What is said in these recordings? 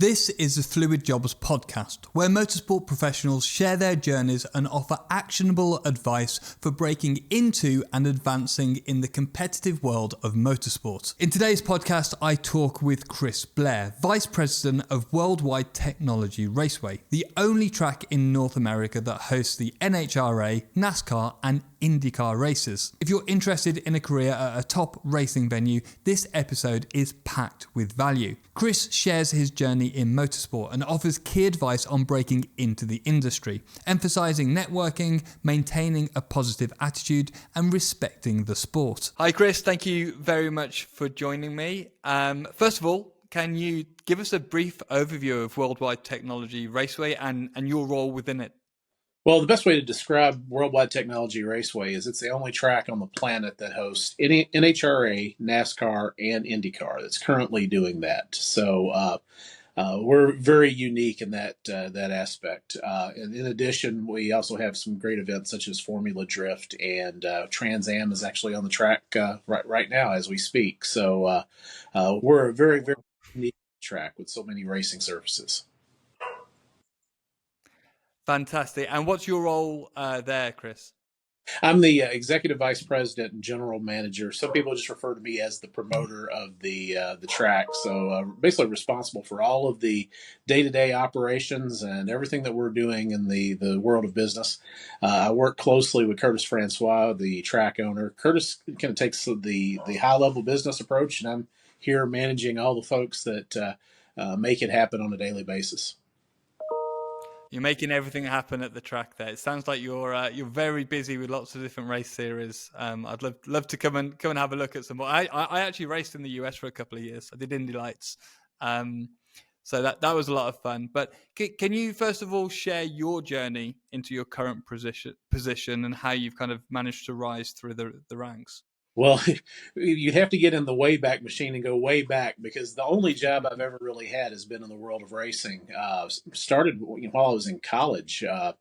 This is the Fluid Jobs podcast, where motorsport professionals share their journeys and offer actionable advice for breaking into and advancing in the competitive world of motorsport. In today's podcast, I talk with Chris Blair, Vice President of Worldwide Technology Raceway, the only track in North America that hosts the NHRA, NASCAR and IndyCar races. If you're interested in a career at a top racing venue, this episode is packed with value. Chris shares his journey in motorsport and offers key advice on breaking into the industry, emphasizing networking, maintaining a positive attitude, and respecting the sport. Hi Chris, thank you very much for joining me. First of all, can you give us a brief overview of Worldwide Technology Raceway and your role within it? Well, the best way to describe Worldwide Technology Raceway is it's the only track on the planet that hosts NHRA, NASCAR, and IndyCar that's currently doing that. So we're very unique in that aspect. And in addition, we also have some great events such as Formula Drift, and Trans Am is actually on the track right now as we speak. So we're a very, very unique track with so many racing surfaces. Fantastic. And what's your role there, Chris? I'm the executive vice president and general manager. Some people just refer to me as the promoter of the track. So basically responsible for all of the day-to-day operations and everything that we're doing in the world of business. I work closely with Curtis Francois, the track owner. Curtis kind of takes the high-level business approach, and I'm here managing all the folks that make it happen on a daily basis. You're making everything happen at the track there. It sounds like you're very busy with lots of different race series. I'd love to come and have a look at some more. I actually raced in the US for a couple of years. I did Indy Lights. So that was a lot of fun. But can you first of all share your journey into your current position and how you've kind of managed to rise through the ranks? Well, you'd have to get in the Wayback Machine and go way back, because the only job I've ever really had has been in the world of racing. Started while I was in college. I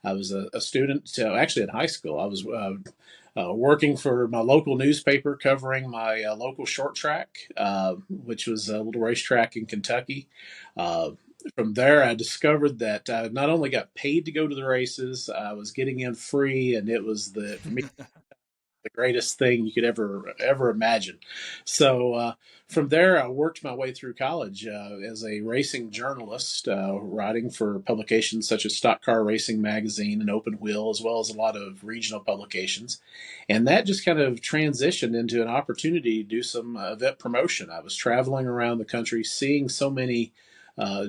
was a student, actually in high school. I was working for my local newspaper covering my local short track, which was a little racetrack in Kentucky. From there, I discovered that I not only got paid to go to the races, I was getting in free, and it was for me, the greatest thing you could ever imagine. So from there, I worked my way through college as a racing journalist, writing for publications such as Stock Car Racing Magazine and Open Wheel, as well as a lot of regional publications. And that just kind of transitioned into an opportunity to do some event promotion. I was traveling around the country, seeing so many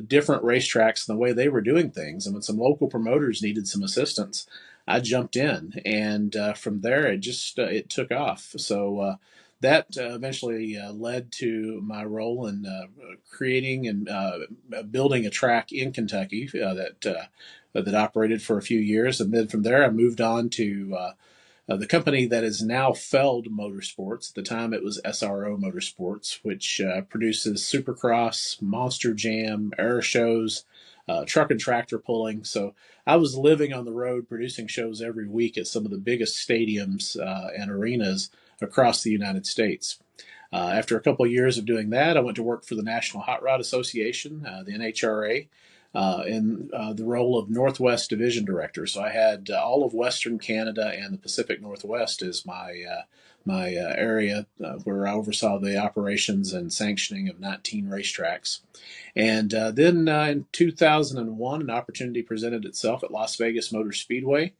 different racetracks and the way they were doing things. And when some local promoters needed some assistance, I jumped in, and from there it took off. So that eventually led to my role in creating and building a track in Kentucky that operated for a few years, and then from there I moved on to the company that is now Feld Motorsports. At the time, it was SRO Motorsports, which produces Supercross, Monster Jam, air shows, truck and tractor pulling. So I was living on the road producing shows every week at some of the biggest stadiums and arenas across the United States. After a couple of years of doing that, I went to work for the National Hot Rod Association, the NHRA, in the role of Northwest Division Director. So I had all of Western Canada and the Pacific Northwest as my area where I oversaw the operations and sanctioning of 19 racetracks. And then in 2001, an opportunity presented itself at Las Vegas Motor Speedway.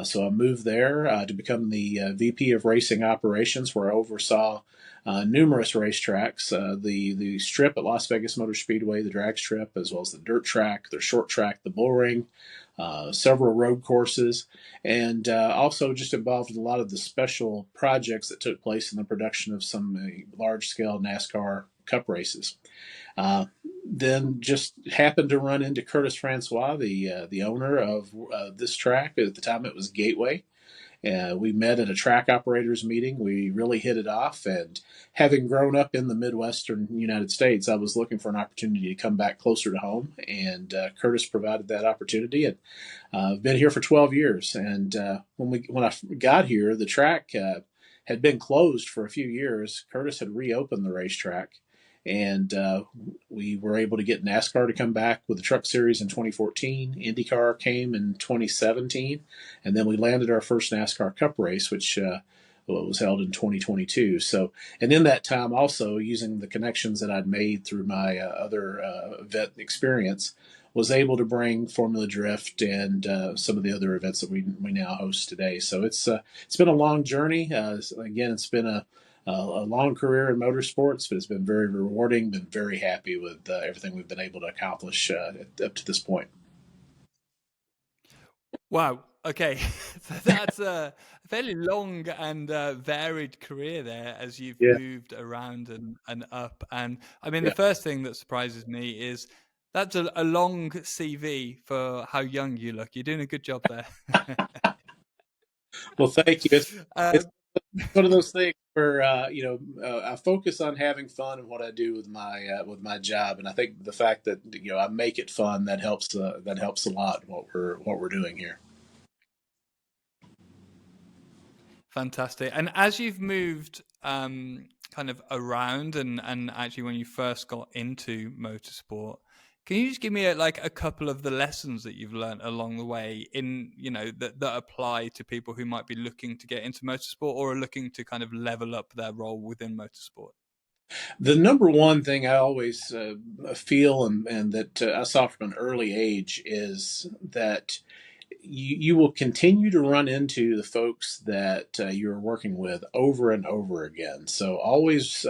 So I moved there to become the VP of Racing Operations, where I oversaw numerous racetracks, the strip at Las Vegas Motor Speedway, the drag strip, as well as the dirt track, the short track, the bull ring, several road courses, and also just involved in a lot of the special projects that took place in the production of some large-scale NASCAR Cup races. Then just happened to run into Curtis Francois, the owner of this track. At the time, it was Gateway. We met at a track operators meeting. We really hit it off, and having grown up in the Midwestern United States, I was looking for an opportunity to come back closer to home, and Curtis provided that opportunity. And I've been here for 12 years, and when I got here, the track had been closed for a few years. Curtis had reopened the racetrack, And we were able to get NASCAR to come back with the Truck Series in 2014. IndyCar came in 2017, and then we landed our first NASCAR Cup race, which was held in 2022. So, and in that time, also using the connections that I'd made through my other vet experience, was able to bring Formula Drift and some of the other events that we now host today. So it's been a long journey. Again, it's been a long career in motorsports, but it's been very rewarding. Been very happy with everything we've been able to accomplish up to this point. Wow. Okay. So that's a fairly long and varied career there as you've Yeah, moved around and up. And I mean, the yeah. first thing that surprises me is that's a long CV for how young you look. You're doing a good job there. Well, thank you. It's um, one of those things where I focus on having fun in what I do with my job, and I think the fact that I make it fun, that helps a lot what we're doing here. Fantastic. And as you've moved kind of around and actually when you first got into motorsport, can you just give me a couple of the lessons that you've learned along the way in, that apply to people who might be looking to get into motorsport or are looking to kind of level up their role within motorsport? The number one thing I always feel and that I saw from an early age is that you will continue to run into the folks that you're working with over and over again. So always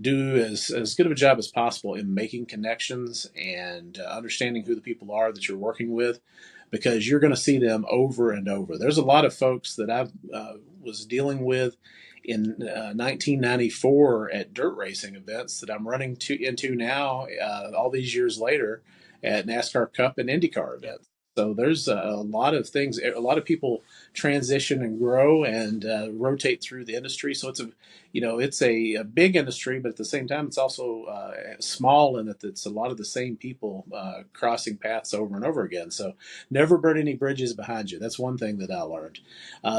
do as good of a job as possible in making connections and understanding who the people are that you're working with, because you're going to see them over and over. There's a lot of folks that I was dealing with in 1994 at dirt racing events that I'm running into now, all these years later, at NASCAR Cup and IndyCar Yeah. events. So there's a lot of things. A lot of people transition and grow and rotate through the industry. So it's a big industry, but at the same time, it's also small in that it's a lot of the same people crossing paths over and over again. So never burn any bridges behind you. That's one thing that I learned.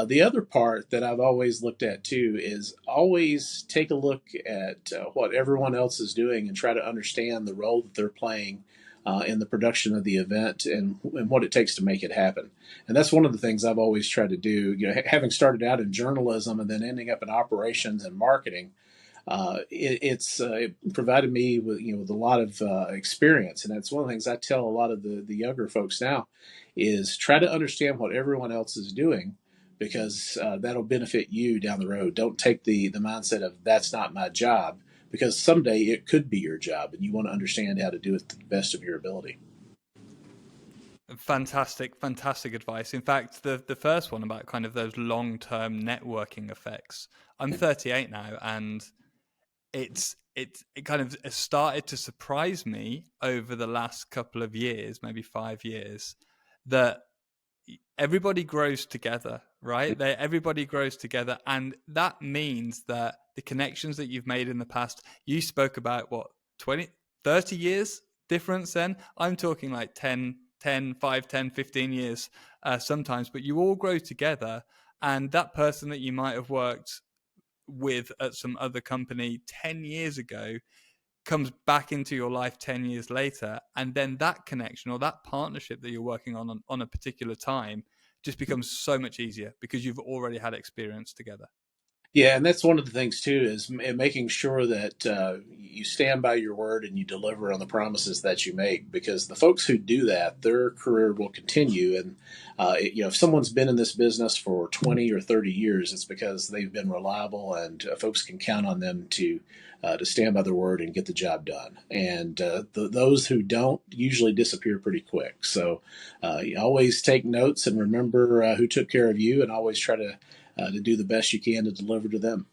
The other part that I've always looked at too is always take a look at what everyone else is doing and try to understand the role that they're playing in the production of the event and what it takes to make it happen. And that's one of the things I've always tried to do. Having started out in journalism and then ending up in operations and marketing, it provided me with a lot of experience. And that's one of the things I tell a lot of the younger folks now is try to understand what everyone else is doing, because that'll benefit you down the road. Don't take the mindset of that's not my job, because someday it could be your job and you want to understand how to do it to the best of your ability. Fantastic advice. In fact, the first one about kind of those long-term networking effects. I'm 38 now, and it kind of started to surprise me over the last couple of years, maybe 5 years, that everybody grows together, right? Everybody grows together, and that means that the connections that you've made in the past, you spoke about what, 20, 30 years difference then? I'm talking like 5, 10, 15 years sometimes, but you all grow together, and that person that you might have worked with at some other company 10 years ago comes back into your life 10 years later, and then that connection or that partnership that you're working on a particular time just becomes so much easier because you've already had experience together. Yeah, and that's one of the things too is making sure that you stand by your word and you deliver on the promises that you make. Because the folks who do that, their career will continue. And if someone's been in this business for 20 or 30 years, it's because they've been reliable, and folks can count on them to stand by their word and get the job done. And those who don't usually disappear pretty quick. So you always take notes and remember who took care of you, and always try to do the best you can to deliver to them.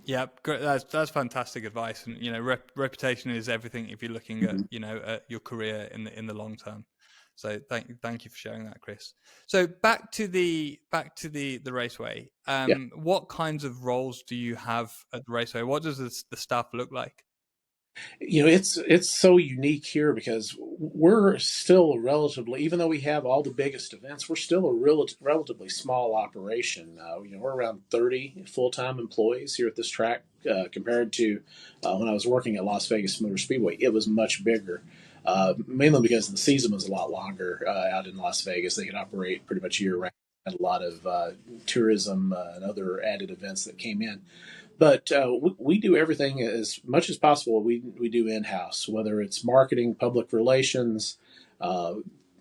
Yeah, that's fantastic advice, and reputation is everything if you're looking at Mm-hmm. at your career in the long term. So thank you for sharing that, Chris. So back to the Raceway. Yeah. What kinds of roles do you have at the Raceway? What does the staff look like? It's so unique here because we're still relatively, even though we have all the biggest events, we're still a relatively small operation. We're around 30 full-time employees here at this track, compared to when I was working at Las Vegas Motor Speedway. It was much bigger, mainly because the season was a lot longer out in Las Vegas. They could operate pretty much year round. Had a lot of tourism and other added events that came in. But we do everything as much as possible. We do in house, whether it's marketing, public relations, uh,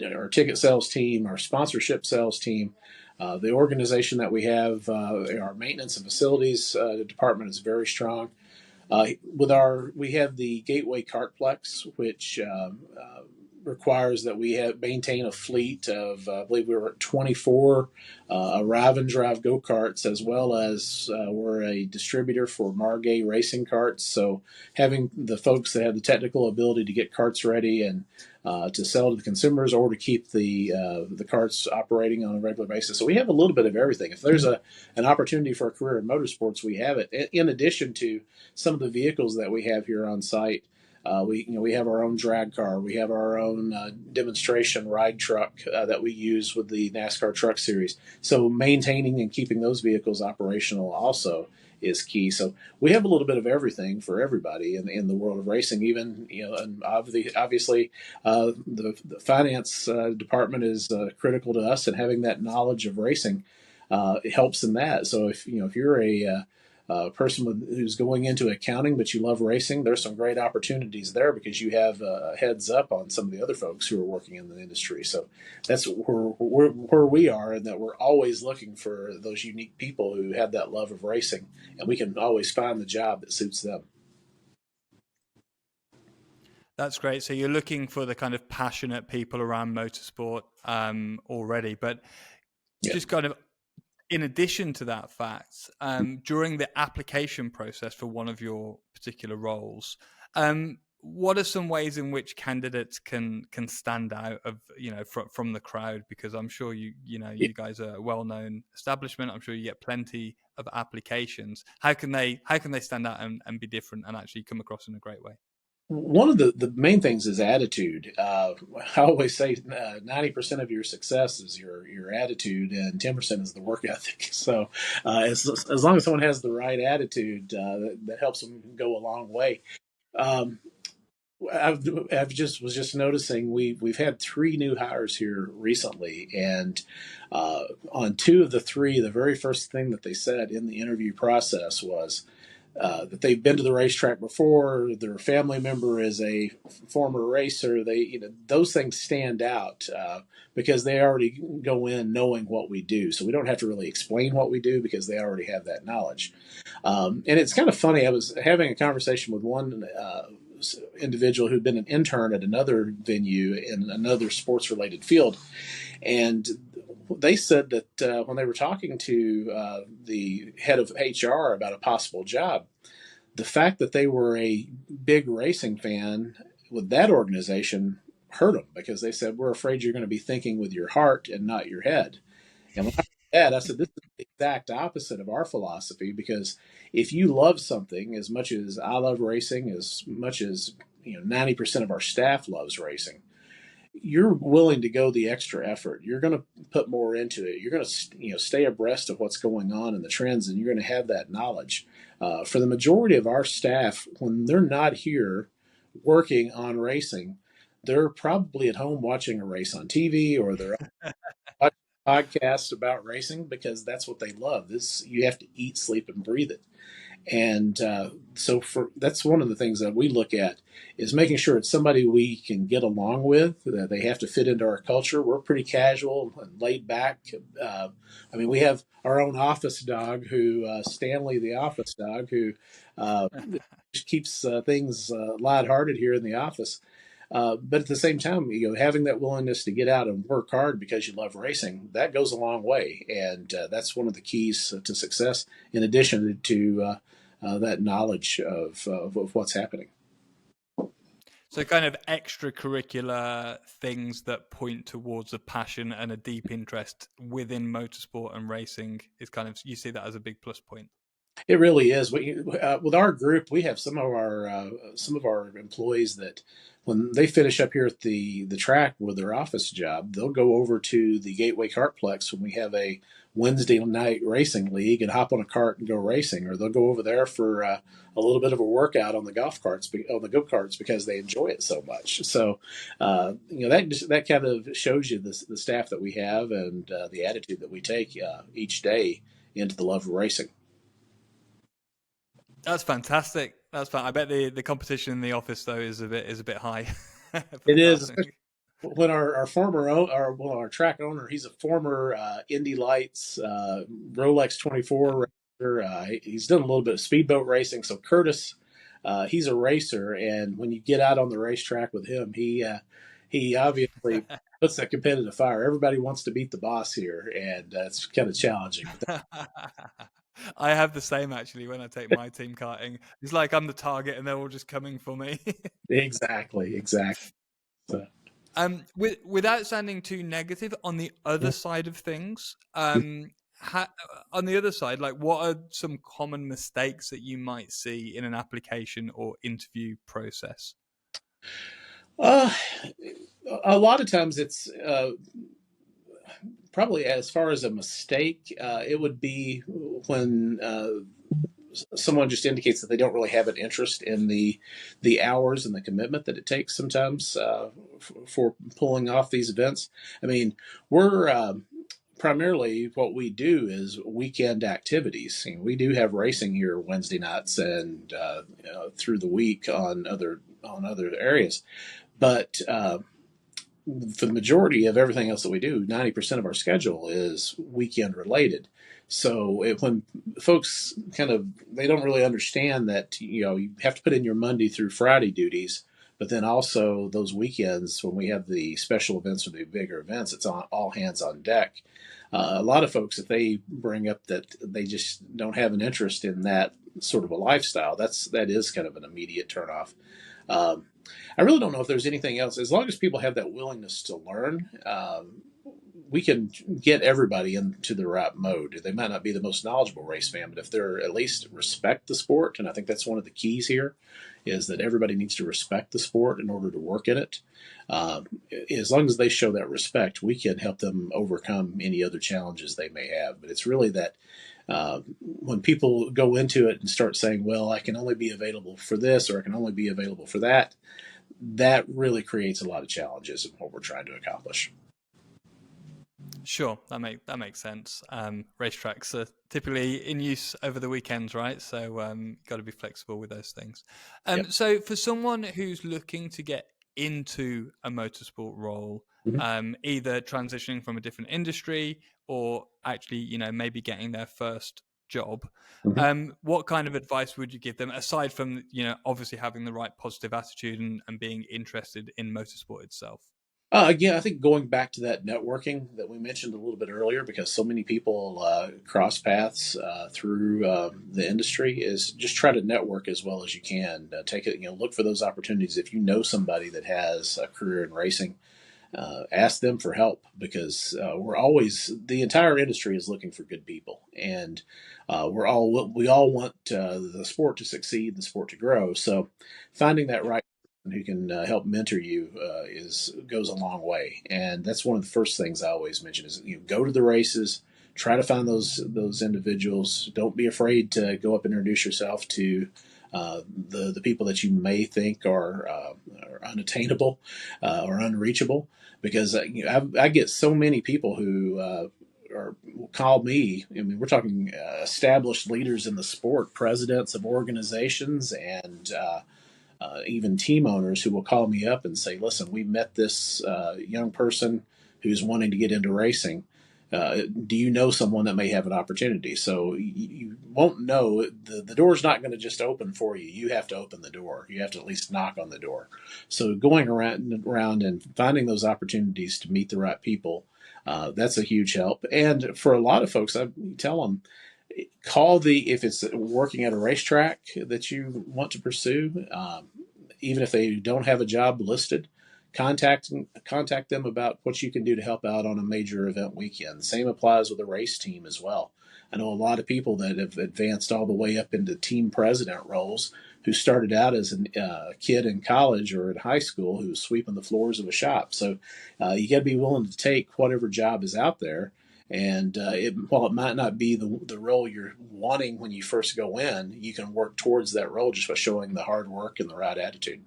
our ticket sales team, our sponsorship sales team, the organization that we have, our maintenance and facilities department is very strong. We have the Gateway Kartplex, which requires that we maintain a fleet of, I believe we were at 24 arrive and drive go karts, as well as we're a distributor for Margay racing carts. So having the folks that have the technical ability to get carts ready and to sell to the consumers, or to keep the carts operating on a regular basis. So we have a little bit of everything. If there's an opportunity for a career in motorsports, we have it. In addition to some of the vehicles that we have here on site. We have our own drag car. We have our own demonstration ride truck that we use with the NASCAR Truck Series. So maintaining and keeping those vehicles operational also is key. So we have a little bit of everything for everybody in the world of racing. Even and obviously the finance department is critical to us, and having that knowledge of racing helps in that. So if you're a person who's going into accounting, but you love racing, there's some great opportunities there because you have a heads up on some of the other folks who are working in the industry. So that's where we are, and that we're always looking for those unique people who have that love of racing, and we can always find the job that suits them. That's great. So you're looking for the kind of passionate people around motorsport already, but just kind of in addition to that fact, during the application process for one of your particular roles, what are some ways in which candidates can stand out from the crowd? Because I'm sure you guys are a well-known establishment. I'm sure you get plenty of applications. How can they stand out and be different and actually come across in a great way? One of the main things is attitude. I always say 90% of your success is your attitude, and 10% is the work ethic. So as long as someone has the right attitude, that helps them go a long way. Um, I've just noticing we've had 3 new hires here recently, and on 2 of the 3, the very first thing that they said in the interview process was that they've been to the racetrack before. Their family member is a former racer. Those things stand out because they already go in knowing what we do. So we don't have to really explain what we do because they already have that knowledge. And it's kind of funny. I was having a conversation with one individual who'd been an intern at another venue in another sports related field, and they said that when they were talking to the head of HR about a possible job, the fact that they were a big racing fan with that organization hurt them, because they said, we're afraid you're going to be thinking with your heart and not your head. And when I said that, I said, this is the exact opposite of our philosophy, because if you love something as much as I love racing, as much as 90% of our staff loves racing, you're willing to go the extra effort. You're going to put more into it. You're going to stay abreast of what's going on and the trends, and you're going to have that knowledge. For the majority of our staff, when they're not here working on racing, they're probably at home watching a race on TV, or they're watching podcasts about racing, because that's what they love. You have to eat, sleep, and breathe it. And so that's one of the things that we look at, is making sure it's somebody we can get along with, that they have to fit into our culture. We're pretty casual and laid back. We have our own office dog, Stanley, the office dog, who just keeps things lighthearted here in the office. But at the same time, having that willingness to get out and work hard because you love racing, that goes a long way. And that's one of the keys to success, in addition to that knowledge of what's happening. So kind of extracurricular things that point towards a passion and a deep interest within motorsport and racing is you see that as a big plus point. It really is. With our group, we have some of our employees that when they finish up here at the track with their office job, they'll go over to the Gateway Kartplex when we have a Wednesday night racing league and hop on a cart and go racing, or they'll go over there for a little bit of a workout on the golf carts, on the go karts, because they enjoy it so much. So, that kind of shows you the staff that we have and the attitude that we take each day into the love of racing. That's fantastic. That's fun. I bet the competition in the office though is a bit high. For It is, karting. especially when our track owner, he's a former Indy Lights Rolex 24 racer. He's done a little bit of speedboat racing. So Curtis, he's a racer, and when you get out on the racetrack with him, he obviously puts that competitive fire. Everybody wants to beat the boss here, and it's kind of challenging. I have the same actually when I take my team karting. It's like I'm the target and they're all just coming for me. Exactly. So, Without sounding too negative, on the other side of things, on the other side, like what are some common mistakes that you might see in an application or interview process? uh, a lot of times it's probably, as far as a mistake, it would be when someone just indicates that they don't really have an interest in the hours and the commitment that it takes sometimes for pulling off these events. I mean, we're primarily what we do is weekend activities. You know, we do have racing here Wednesday nights and through the week on other areas, but for the majority of everything else that we do, 90% of our schedule is weekend related. So when folks they don't really understand that, you have to put in your Monday through Friday duties, but then also those weekends when we have the special events or the bigger events, it's on all hands on deck. A lot of folks, if they bring up that they just don't have an interest in that sort of a lifestyle, that is kind of an immediate turnoff. I really don't know if there's anything else. As long as people have that willingness to learn, we can get everybody into the right mode. They might not be the most knowledgeable race fan, but if they're at least respect the sport, and I think that's one of the keys here, is that everybody needs to respect the sport in order to work in it. As long as they show that respect, we can help them overcome any other challenges they may have. But it's really that when people go into it and start saying, well, I can only be available for this or I can only be available for that, that really creates a lot of challenges in what we're trying to accomplish. Sure, that makes sense. Racetracks are typically in use over the weekends, right? So got to be flexible with those things. Yep. So for someone who's looking to get into a motorsport role, either transitioning from a different industry or actually, maybe getting their first job, what kind of advice would you give them aside from, obviously having the right positive attitude and being interested in motorsport itself? Again, I think going back to that networking that we mentioned a little bit earlier, because so many people cross paths through the industry, is just try to network as well as you can. Take it, look for those opportunities. If you know somebody that has a career in racing, ask them for help, because the entire industry is looking for good people, and we all want the sport to succeed, the sport to grow. So finding that right who can help mentor you goes a long way, and that's one of the first things I always mention is go to the races, try to find those individuals. Don't be afraid to go up and introduce yourself to the people that you may think are unattainable or unreachable, because I get so many people who call me. I mean, we're talking established leaders in the sport, presidents of organizations, and even team owners who will call me up and say, listen, we met this young person who's wanting to get into racing. Do you know someone that may have an opportunity? So you won't know. The door's not going to just open for you. You have to open the door. You have to at least knock on the door. So going around and finding those opportunities to meet the right people, that's a huge help. And for a lot of folks, I tell them, if it's working at a racetrack that you want to pursue, even if they don't have a job listed, contact them about what you can do to help out on a major event weekend. Same applies with a race team as well. I know a lot of people that have advanced all the way up into team president roles who started out as a kid in college or in high school who was sweeping the floors of a shop. So you got to be willing to take whatever job is out there. And while it might not be the role you're wanting when you first go in, you can work towards that role just by showing the hard work and the right attitude.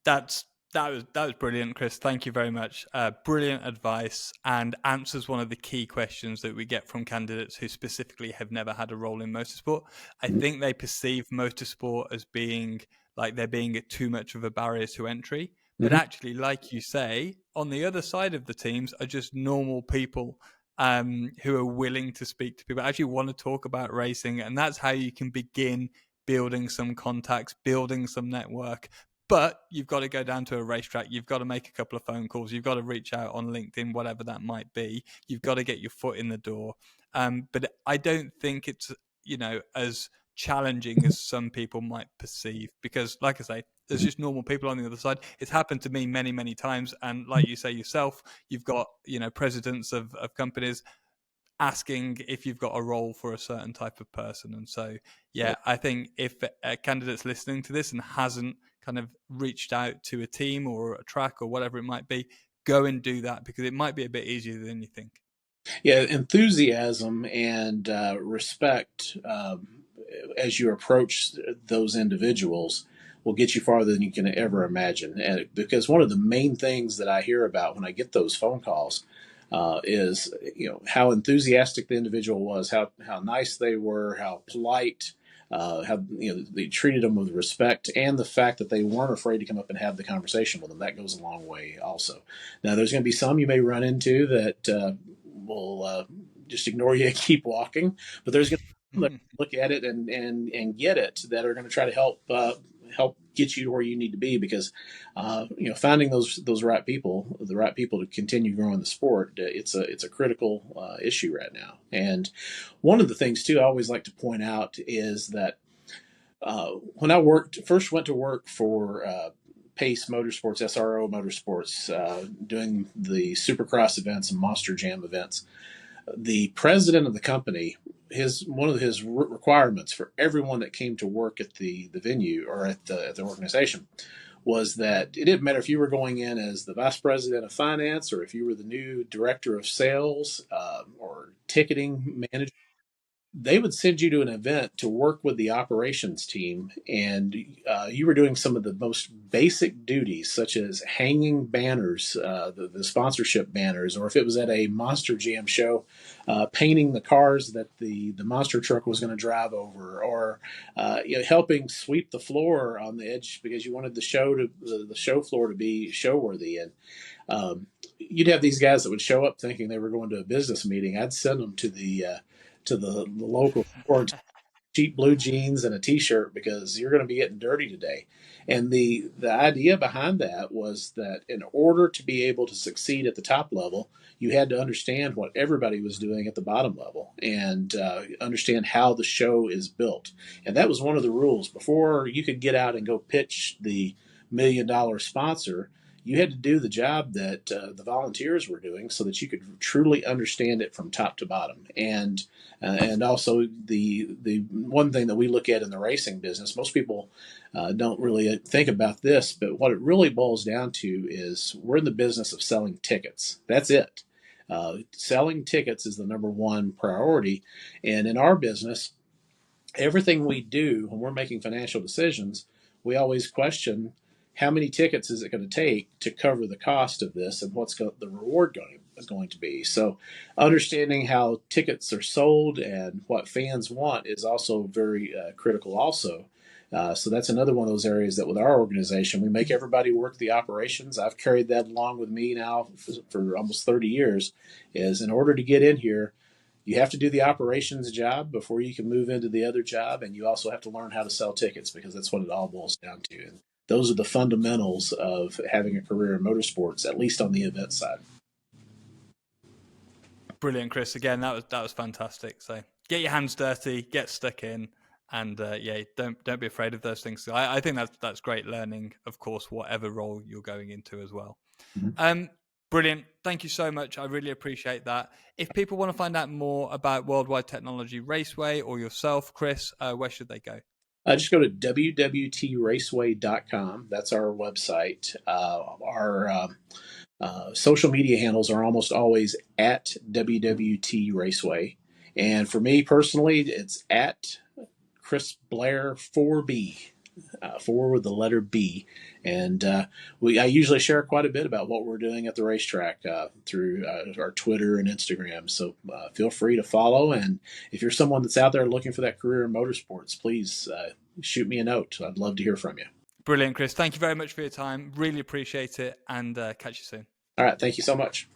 That was brilliant, Chris. Thank you very much. Brilliant advice, and answers one of the key questions that we get from candidates who specifically have never had a role in motorsport. I think they perceive motorsport as being like there being too much of a barrier to entry. But actually, like you say, on the other side of the teams are just normal people who are willing to speak to people, actually want to talk about racing. And that's how you can begin building some contacts, building some network. But you've got to go down to a racetrack. You've got to make a couple of phone calls. You've got to reach out on LinkedIn, whatever that might be. You've got to get your foot in the door. But I don't think it's, as challenging as some people might perceive, because like I say, there's just normal people on the other side. It's happened to me many, many times. And like you say yourself, you've got, presidents of companies asking if you've got a role for a certain type of person. And so, yeah, I think if a candidate's listening to this and hasn't kind of reached out to a team or a track or whatever it might be, go and do that, because it might be a bit easier than you think. Yeah, enthusiasm and respect as you approach those individuals will get you farther than you can ever imagine. And because one of the main things that I hear about when I get those phone calls is how enthusiastic the individual was, how nice they were, how polite, how they treated them with respect, and the fact that they weren't afraid to come up and have the conversation with them. That goes a long way, also. Now, there's going to be some you may run into that will just ignore you and keep walking, but there's going to be some that look at it and get it, that are going to try to help get you to where you need to be, because finding those right people, the right people to continue growing the sport, it's a critical issue right now. And one of the things too I always like to point out is that when I first went to work for Pace Motorsports, SRO Motorsports, doing the Supercross events and Monster Jam events, the president of the company, one of his requirements for everyone that came to work at the venue or at the organization was that it didn't matter if you were going in as the vice president of finance or if you were the new director of sales or ticketing manager. They would send you to an event to work with the operations team, and you were doing some of the most basic duties, such as hanging banners, the sponsorship banners, or if it was at a Monster Jam show, painting the cars that the monster truck was going to drive over, or helping sweep the floor on the edge because you wanted the show floor to be show worthy. And you'd have these guys that would show up thinking they were going to a business meeting. I'd send them to the local store, cheap blue jeans and a t-shirt, because you're going to be getting dirty today. And the idea behind that was that in order to be able to succeed at the top level, you had to understand what everybody was doing at the bottom level and understand how the show is built. And that was one of the rules. Before you could get out and go pitch the $1 million sponsor, you had to do the job that the volunteers were doing so that you could truly understand it from top to bottom. And also the one thing that we look at in the racing business, most people don't really think about this, but what it really boils down to is we're in the business of selling tickets. That's it. Selling tickets is the number one priority. And in our business, everything we do when we're making financial decisions, we always question, how many tickets is it going to take to cover the cost of this, and what's the reward going to be? So understanding how tickets are sold and what fans want is also very critical also. So that's another one of those areas that with our organization, we make everybody work the operations. I've carried that along with me now for almost 30 years, is in order to get in here, you have to do the operations job before you can move into the other job. And you also have to learn how to sell tickets, because that's what it all boils down to. And those are the fundamentals of having a career in motorsports, at least on the event side. Brilliant, Chris. Again, that was fantastic. So get your hands dirty, get stuck in, and don't be afraid of those things. I think that's great learning, of course, whatever role you're going into as well. Mm-hmm. Brilliant. Thank you so much. I really appreciate that. If people want to find out more about Worldwide Technology Raceway or yourself, Chris, where should they go? Just go to WWTRaceway.com. That's our website. Our social media handles are almost always at WWT Raceway. And for me personally, it's at Chris Blair 4B. 4 with the letter B, and I usually share quite a bit about what we're doing at the racetrack through our Twitter and Instagram. So feel free to follow, and if you're someone that's out there looking for that career in motorsports, please shoot me a note. I'd love to hear from you. Brilliant, Chris. Thank you very much for your time. Really appreciate it, and catch you soon. All right, thank you so much.